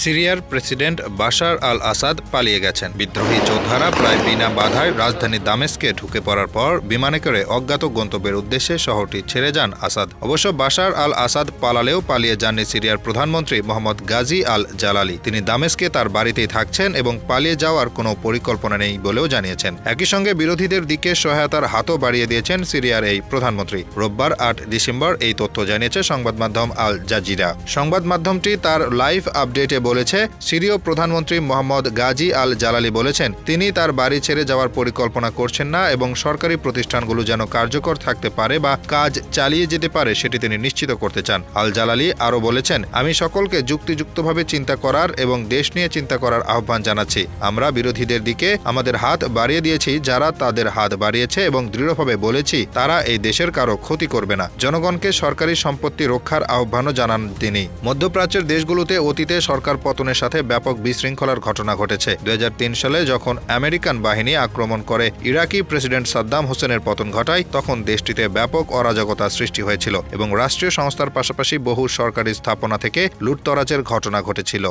সিরিয়ার president Bashar আল আসাদ পালিয়ে গেছেন। বিদ্রোহী যোদ্ধারা প্রায় বিনা বাধায় রাজধানী দামেস্কে ঢুকে পড়ার পর বিমানে করে অজ্ঞাত গন্তব্যের উদ্দেশ্যে শহরটি ছেড়ে যান আসাদ। অবশ্য বাশার আল আসাদ পালালেও পালিয়ে যাননি সিরিয়ার প্রধানমন্ত্রী মোহাম্মদ গাজী আল জালালি। তিনি দামেস্কে তার বাড়িতেই থাকছেন এবং পালিয়ে যাওয়ার কোনো পরিকল্পনা নেই বলেও জানিয়েছেন। একই সঙ্গে বিরোধীদের দিকে সহায়তার হাতও বাড়িয়ে দিয়েছেন সিরিয়ার এই প্রধানমন্ত্রী। রোববার ৮ ডিসেম্বর এই তথ্য জানিয়েছে সংবাদ মাধ্যম আল জাজিরা। সংবাদ মাধ্যমটি তার লাইভ আপডেটে বলেছে, সিরীয় প্রধানমন্ত্রী মোহাম্মদ গাজী আল জালালি বলেছেন তিনি তার বাড়ি ছেড়ে যাওয়ার পরিকল্পনা করছেন না এবং সরকারি প্রতিষ্ঠানগুলো যেন কার্যকর থাকতে পারে বা কাজ চালিয়ে যেতে পারে সেটি তিনি নিশ্চিত করতে চান। আল জালালি আরও বলেছেন, আমি সকলকে যুক্তিযুক্তভাবে চিন্তা করার এবং দেশ নিয়ে চিন্তা করার আহ্বান জানাচ্ছি। আমরা বিরোধীদের দিকে আমাদের হাত বাড়িয়ে দিয়েছি যারা তাদের হাত বাড়িয়েছে এবং দৃঢ়ভাবে বলেছি তারা এই দেশের কারো ক্ষতি করবে না। জনগণকে সরকারি সম্পত্তি রক্ষার আহ্বানও জানান তিনি। মধ্যপ্রাচ্যের দেশগুলোতে অতীতে সরকার পতনের সাথে ব্যাপক বিশৃঙ্খলার ঘটনা ঘটেছে। ২০০৩ সালে যখন আমেরিকান বাহিনী আক্রমণ করে ইরাকি প্রেসিডেন্ট সাদ্দাম হোসেনের পতন ঘটায়, তখন দেশটিতে ব্যাপক অরাজকতা সৃষ্টি হয়েছিল এবং রাষ্ট্রীয় সংস্থার পাশাপাশি বহু সরকারি স্থাপনা থেকে লুটতরাজের ঘটনা ঘটেছিল।